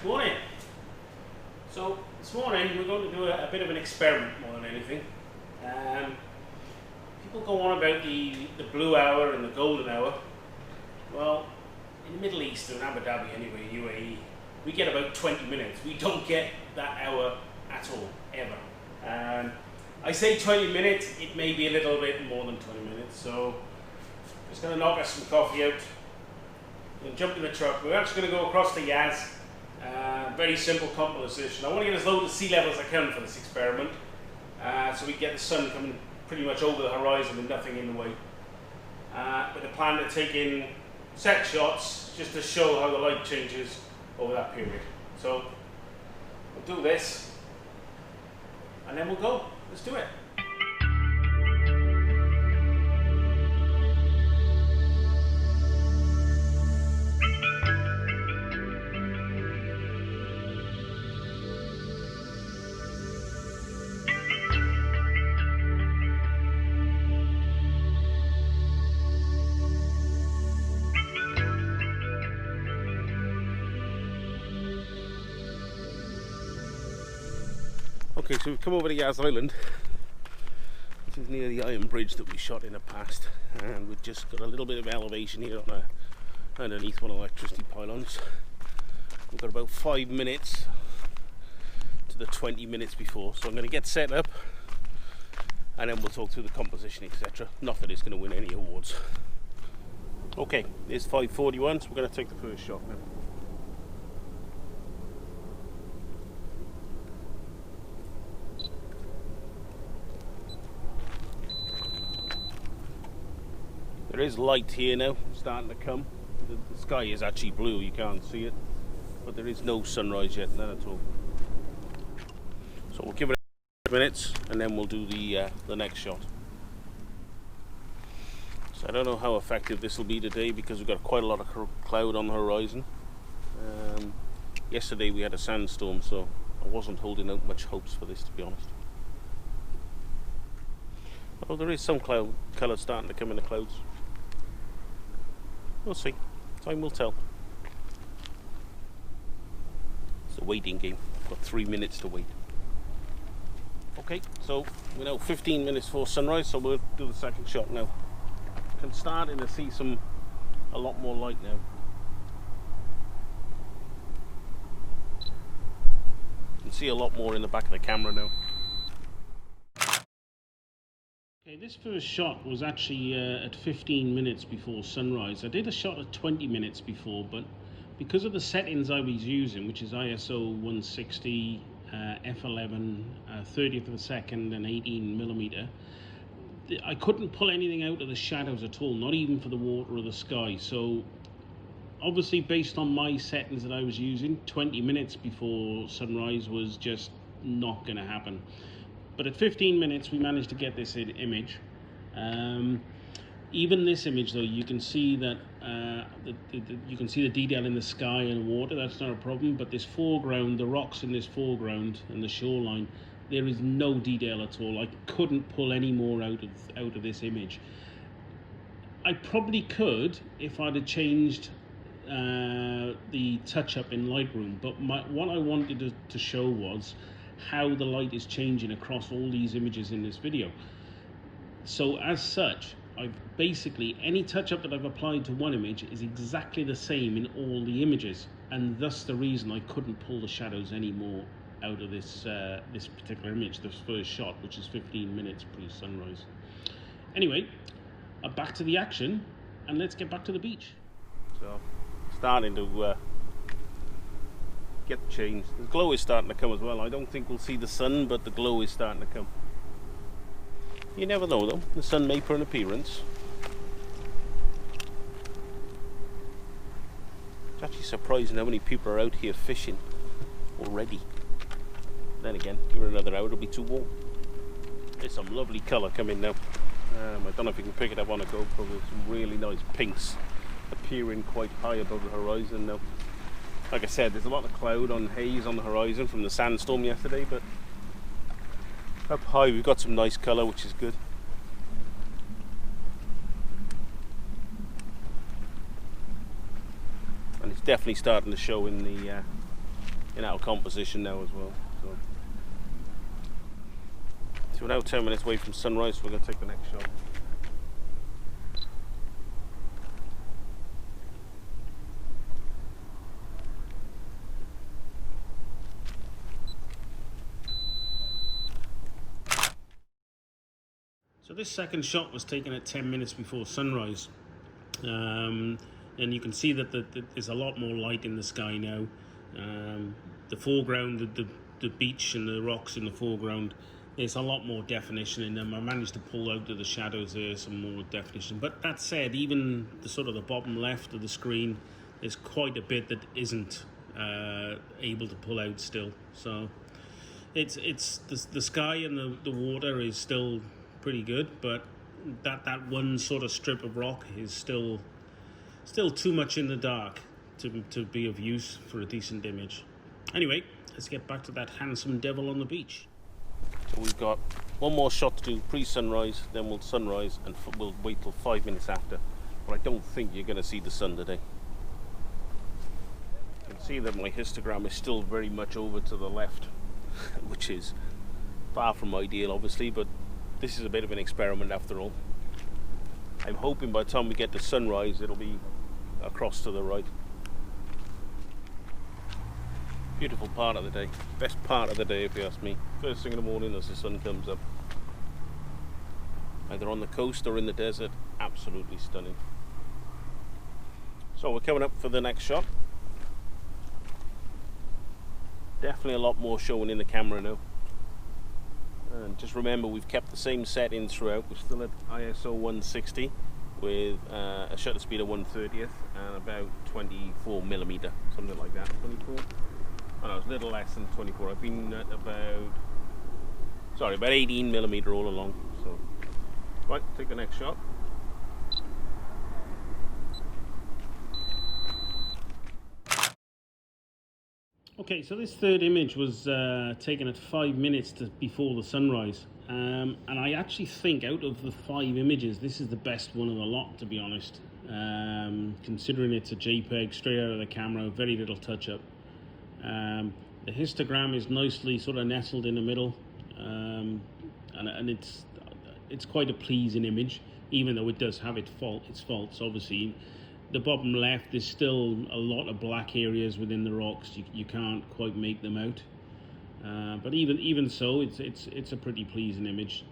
Morning. So this morning we're going to do a bit of an experiment more than anything. People go on about the blue hour and the golden hour. Well, in the Middle East, or in Abu Dhabi anyway, UAE, we get about 20 minutes. We don't get that hour at all, ever. I say 20 minutes, it may be a little bit more than 20 minutes. So just going to knock us some coffee out. We'll jump in the truck. We're actually going to go across the Yaz. Very simple composition. I want to get as low to sea level as I can for this experiment, so we get the sun coming pretty much over the horizon with nothing in the way. With a plan to take in set shots just to show how the light changes over that period. So we'll do this and then we'll go. Let's do it. Okay, so we've come over to Yaz Island, which is near the iron bridge that we shot in the past, and we've just got a little bit of elevation here on underneath one of the electricity pylons. We've got about 5 minutes to the 20 minutes before, so I'm going to get set up and then we'll talk through the composition, etc. Not that it's going to win any awards. Okay, it's 5:41, so we're going to take the first shot now. There is light here now, starting to come. The sky is actually blue, you can't see it, but there is no sunrise yet, none at all. So we'll give it 5 minutes and then we'll do the next shot. So I don't know how effective this will be today because we've got quite a lot of cloud on the horizon. Yesterday we had a sandstorm, so I wasn't holding out much hopes for this, to be honest. Although there is some cloud colour starting to come in the clouds. We'll see. Time will tell. It's a waiting game. I've got 3 minutes to wait. Okay, so we're now 15 minutes before sunrise, so we'll do the second shot now. Can starting to see a lot more light now. You can see a lot more in the back of the camera now. Okay, this first shot was actually at 15 minutes before sunrise. I did a shot at 20 minutes before, but because of the settings I was using, which is ISO 160, f11, 30th of a second and 18mm, I couldn't pull anything out of the shadows at all, not even for the water or the sky. So obviously based on my settings that I was using, 20 minutes before sunrise was just not going to happen. But at 15 minutes we managed to get this image. Even this image though, you can see that you can see the detail in the sky and water. That's not a problem, but this foreground, the rocks in this foreground and the shoreline, there is no detail at all. I couldn't pull any more out of this image. I probably could if I'd have changed the touch-up in Lightroom, but what I wanted to show was how the light is changing across all these images in this video. So as such, I've basically, any touch-up that I've applied to one image is exactly the same in all the images, and thus the reason I couldn't pull the shadows anymore out of this particular image, this first shot, which is 15 minutes pre-sunrise. Anyway, back to the action, and let's get back to the beach. So, starting to get the change. The glow is starting to come as well. I don't think we'll see the sun, but the glow is starting to come. You never know though, the sun may put an appearance. It's actually surprising how many people are out here fishing already. Then again, give it another hour, it'll be too warm. There's some lovely colour coming now. I don't know if you can pick it up on a GoPro, there's some really nice pinks appearing quite high above the horizon now. Like I said, there's a lot of cloud on haze on the horizon from the sandstorm yesterday, but up high we've got some nice colour, which is good. And it's definitely starting to show in the in our composition now as well. So we're now 10 minutes away from sunrise, so we're going to take the next shot. So this second shot was taken at 10 minutes before sunrise, and you can see that there's a lot more light in the sky now. The foreground, the beach and the rocks in the foreground, there's a lot more definition in them. I managed to pull out of the shadows there some more definition. But that said, even the sort of the bottom left of the screen, there's quite a bit that isn't able to pull out still. So it's the sky and the water is still pretty good, but that one sort of strip of rock is still too much in the dark to be of use for a decent image. Anyway, let's get back to that handsome devil on the beach. So we've got one more shot to do pre-sunrise, then we'll sunrise, and we'll wait till 5 minutes after. But I don't think you're going to see the sun today. You can see that my histogram is still very much over to the left, which is far from ideal, obviously, but this is a bit of an experiment after all. I'm hoping by the time we get to sunrise, it'll be across to the right. Beautiful part of the day. Best part of the day, if you ask me. First thing in the morning as the sun comes up. Either on the coast or in the desert. Absolutely stunning. So we're coming up for the next shot. Definitely a lot more showing in the camera now. And just remember, we've kept the same settings throughout. We're still at ISO 160 with a shutter speed of 1/30th and about 24mm, something like that. 24? Oh no, it's a little less than 24. I've been at about 18mm all along. So, right, take the next shot. Okay, so this third image was taken at 5 minutes before the sunrise, and I actually think out of the 5 images, this is the best one of the lot, to be honest. Considering it's a JPEG straight out of the camera, very little touch-up. The histogram is nicely sort of nestled in the middle, and it's quite a pleasing image, even though it does have its faults, obviously. The bottom left, there's still a lot of black areas within the rocks. You can't quite make them out, but even so, it's a pretty pleasing image,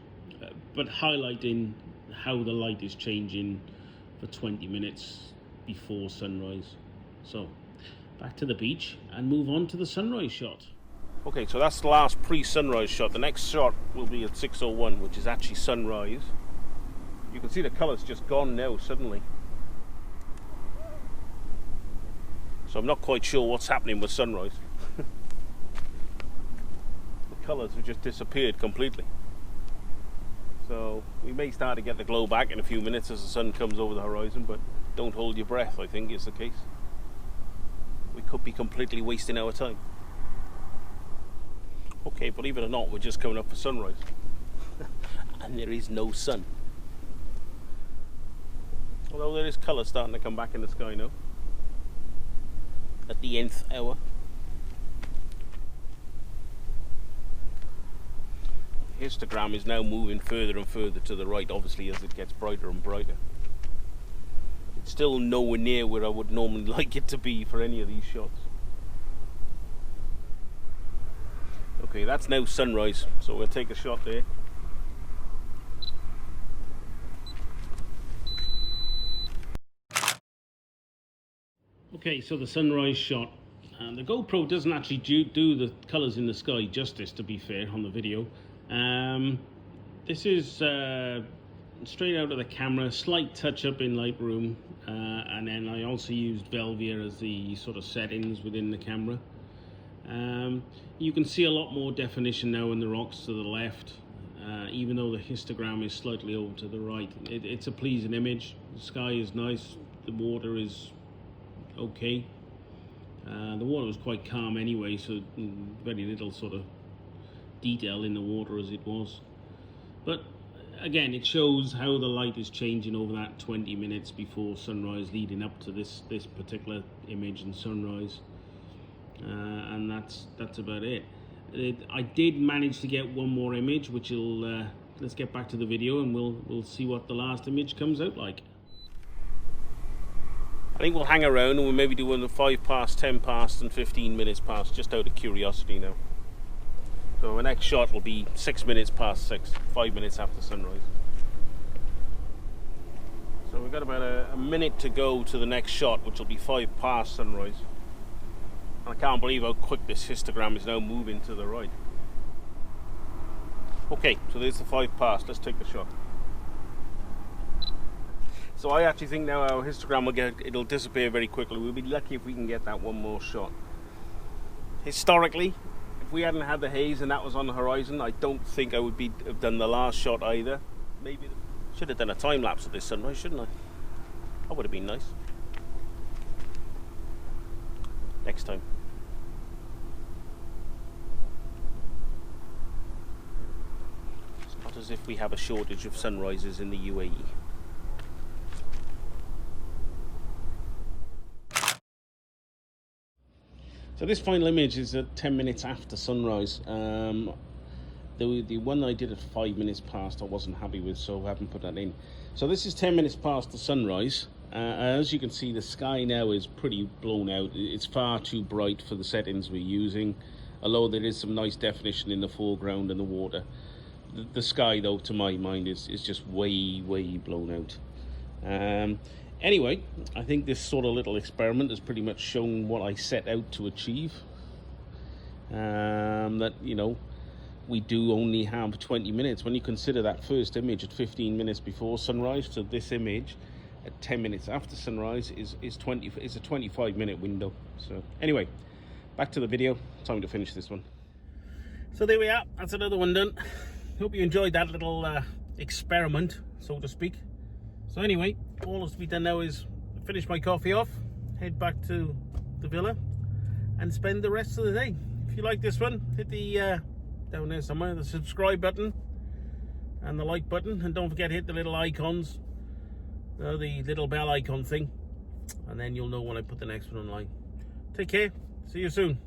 but highlighting how the light is changing for 20 minutes before sunrise. So back to the beach and move on to the sunrise shot. Okay, so that's the last pre-sunrise shot. The next shot will be at 6:01, which is actually sunrise. You can see the colour's just gone now suddenly. So I'm not quite sure what's happening with sunrise. The colours have just disappeared completely. So we may start to get the glow back in a few minutes as the sun comes over the horizon, but don't hold your breath, I think is the case. We could be completely wasting our time. Okay, believe it or not, we're just coming up for sunrise. And there is no sun. Although there is colour starting to come back in the sky now. At the nth hour. The histogram is now moving further and further to the right, obviously, as it gets brighter and brighter. It's still nowhere near where I would normally like it to be for any of these shots. Okay, that's now sunrise, so we'll take a shot there. Okay, so the sunrise shot. The GoPro doesn't actually do the colours in the sky justice, to be fair, on the video. This is straight out of the camera, slight touch up in Lightroom, and then I also used Velvia as the sort of settings within the camera. You can see a lot more definition now in the rocks to the left, even though the histogram is slightly over to the right. It's a pleasing image. The sky is nice, the water is okay. The water was quite calm anyway, so very little sort of detail in the water as it was. But again, it shows how the light is changing over that 20 minutes before sunrise, leading up to this particular image and sunrise. and that's about it. I did manage to get one more image, which will let's get back to the video and we'll see what the last image comes out like. I think we'll hang around and we'll maybe do one of 5 past, 10 past and 15 minutes past, just out of curiosity now. So the next shot will be 6 minutes past 6, 5 minutes after sunrise. So we've got about a minute to go to the next shot, which will be 5 past sunrise. I can't believe how quick this histogram is now moving to the right. Okay, so there's the 5 past. Let's take the shot. So I actually think now our histogram it'll disappear very quickly. We'll be lucky if we can get that one more shot. Historically, if we hadn't had the haze and that was on the horizon, I don't think I would have done the last shot either. Maybe should have done a time lapse of this sunrise, shouldn't I? That would have been nice. Next time. It's not as if we have a shortage of sunrises in the UAE. So this final image is at 10 minutes after sunrise. The one I did at 5 minutes past I wasn't happy with, so I haven't put that in. So this is 10 minutes past the sunrise. As you can see, the sky now is pretty blown out. It's far too bright for the settings we're using, although there is some nice definition in the foreground and the water. The sky, though, to my mind, is just way blown out. Anyway, I think this sort of little experiment has pretty much shown what I set out to achieve. That, you know, we do only have 20 minutes. When you consider that first image at 15 minutes before sunrise to this image at 10 minutes after sunrise is a 25-minute window. So anyway, back to the video. Time to finish this one. So there we are. That's another one done. Hope you enjoyed that little experiment, so to speak. So anyway, all that's to be done now is finish my coffee off, head back to the villa, and spend the rest of the day. If you like this one, hit the down there somewhere, the subscribe button and the like button, and don't forget to hit the little icons, the little bell icon thing, and then you'll know when I put the next one online. Take care, see you soon.